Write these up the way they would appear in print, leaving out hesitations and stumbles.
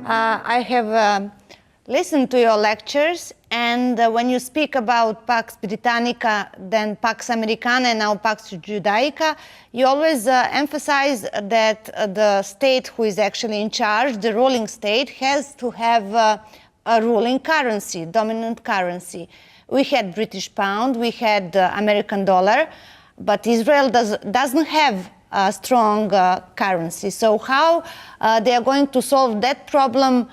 I have listened to your lectures, and when you speak about Pax Britannica, then Pax Americana, and now Pax Judaica, you always emphasize that the state who is actually in charge, the ruling state, has to have a ruling currency, dominant currency. We had British pound, we had American dollar, but Israel doesn't have a strong currency. So how they are going to solve that problem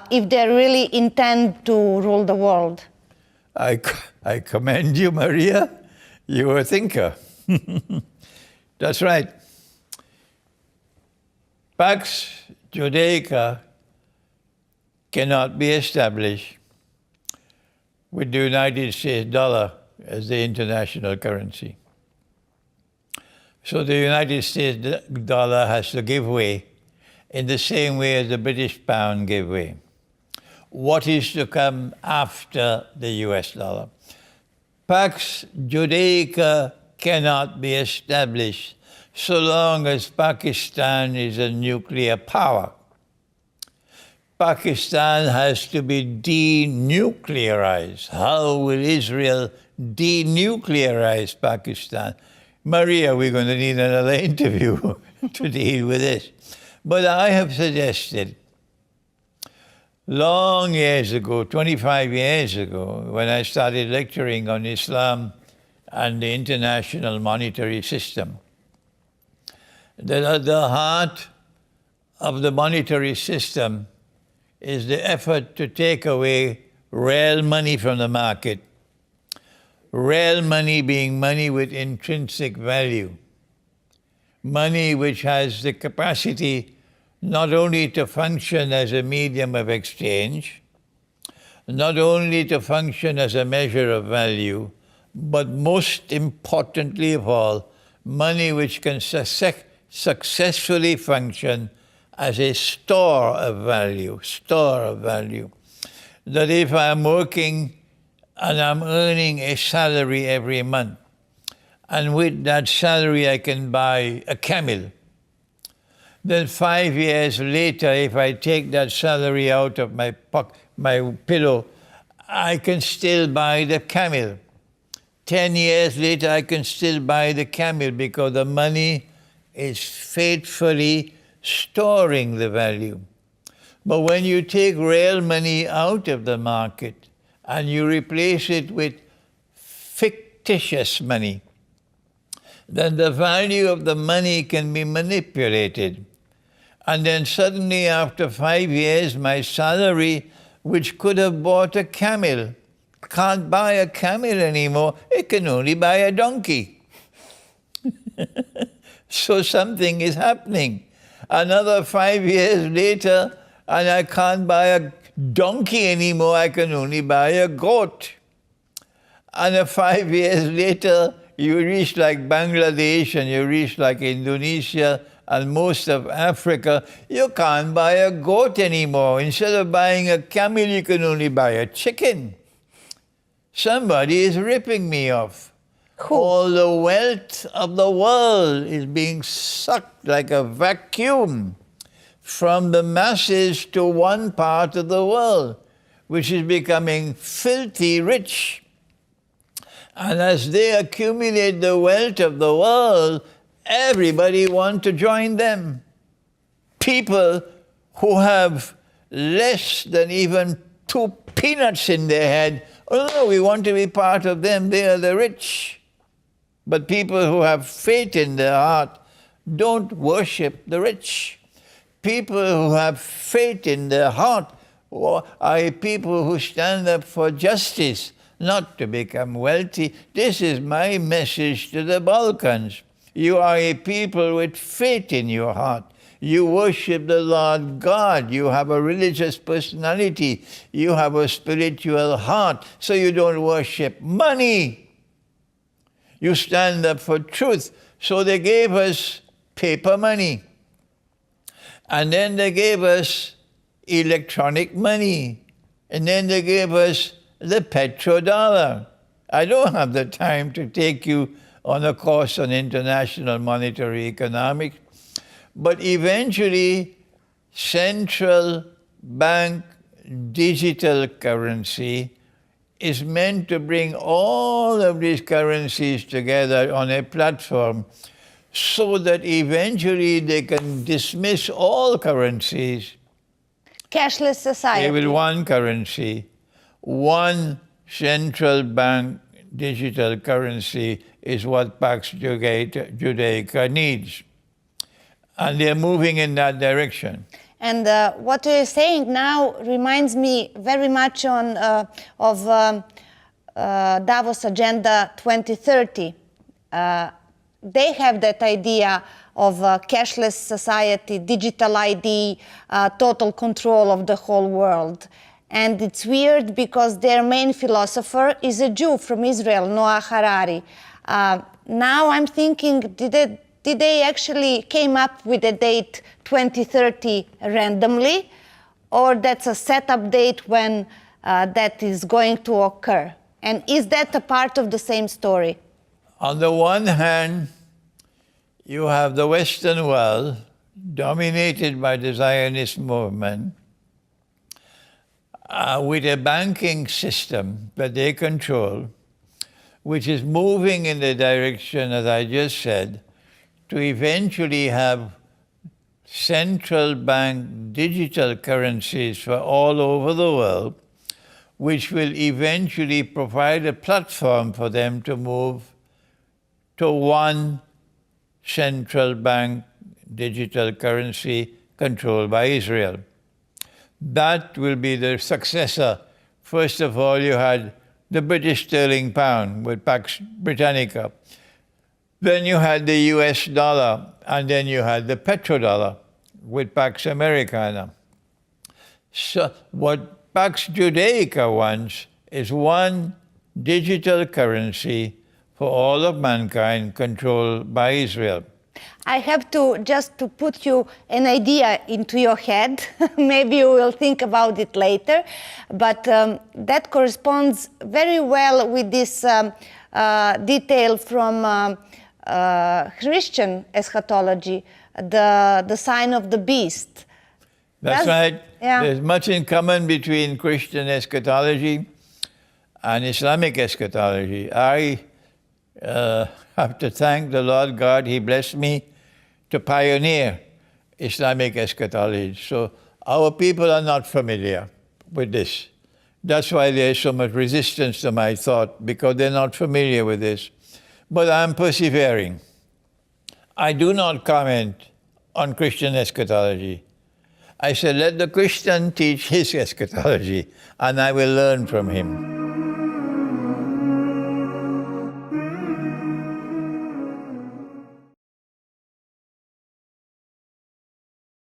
if they really intend to rule the world? I commend you, Maria. You're a thinker. That's right. Pax Judaica cannot be established with the United States dollar as the international currency. So the United States dollar has to give way in the same way as the British pound gave way. What is to come after the US dollar? Pax Judaica cannot be established so long as Pakistan is a nuclear power. Pakistan has to be denuclearized. How will Israel denuclearize Pakistan? Maria, we're going to need another interview to deal with this. But I have suggested long years ago, 25 years ago, when I started lecturing on Islam and the international monetary system, that at the heart of the monetary system is the effort to take away real money from the market. Real money being money with intrinsic value. Money which has the capacity not only to function as a medium of exchange, not only to function as a measure of value, but most importantly of all, money which can successfully function as a store of value. That if I'm working and I'm earning a salary every month, and with that salary I can buy a camel, then 5 years later, if I take that salary out of my pillow, I can still buy the camel. 10 years later, I can still buy the camel because the money is faithfully storing the value. But when you take real money out of the market and you replace it with fictitious money, then the value of the money can be manipulated. And then suddenly after 5 years, my salary, which could have bought a camel, can't buy a camel anymore. It can only buy a donkey. So something is happening. Another 5 years later, and I can't buy a donkey anymore. I can only buy a goat. And 5 years later, you reach like Bangladesh and you reach like Indonesia and most of Africa, you can't buy a goat anymore. Instead of buying a camel, you can only buy a chicken. Somebody is ripping me off. All the wealth of the world is being sucked like a vacuum from the masses to one part of the world, which is becoming filthy rich. And as they accumulate the wealth of the world, everybody wants to join them. People who have less than even 2 peanuts in their head, oh no, we want to be part of them, they are the rich. But people who have faith in their heart don't worship the rich. People who have faith in their heart are people who stand up for justice, not to become wealthy. This is my message to the Balkans. You are a people with faith in your heart. You worship the Lord God. You have a religious personality. You have a spiritual heart. So you don't worship money. You stand up for truth. So they gave us paper money. And then they gave us electronic money. And then they gave us the petrodollar. I don't have the time to take you on a course on international monetary economics, but eventually central bank digital currency is meant to bring all of these currencies together on a platform so that eventually they can dismiss all currencies. Cashless society. They will one currency, one central bank digital currency is what Pax Judaica needs. And they're moving in that direction. And what you're saying now reminds me very much of Davos Agenda 2030. They have that idea of cashless society, digital ID, total control of the whole world. And it's weird because their main philosopher is a Jew from Israel, Noah Harari. Now I'm thinking, did they actually came up with a date 2030 randomly, or that's a setup date when that is going to occur? And is that a part of the same story? On the one hand, you have the Western world dominated by the Zionist movement with a banking system that they control, which is moving in the direction, as I just said, to eventually have central bank digital currencies for all over the world, which will eventually provide a platform for them to move to one central bank digital currency controlled by Israel. That will be the successor. First of all, you had the British sterling pound with Pax Britannica. Then you had the US dollar, and then you had the petrodollar with Pax Americana. So what Pax Judaica wants is one digital currency for all of mankind controlled by Israel. I have to just to put you an idea into your head. Maybe you will think about it later, but that corresponds very well with this detail from Christian eschatology, the sign of the beast. That's right. Yeah. There's much in common between Christian eschatology and Islamic eschatology. I have to thank the Lord God. He blessed me to pioneer Islamic eschatology. So our people are not familiar with this. That's why there's so much resistance to my thought, because they're not familiar with this. But I'm persevering. I do not comment on Christian eschatology. I said, let the Christian teach his eschatology, and I will learn from him.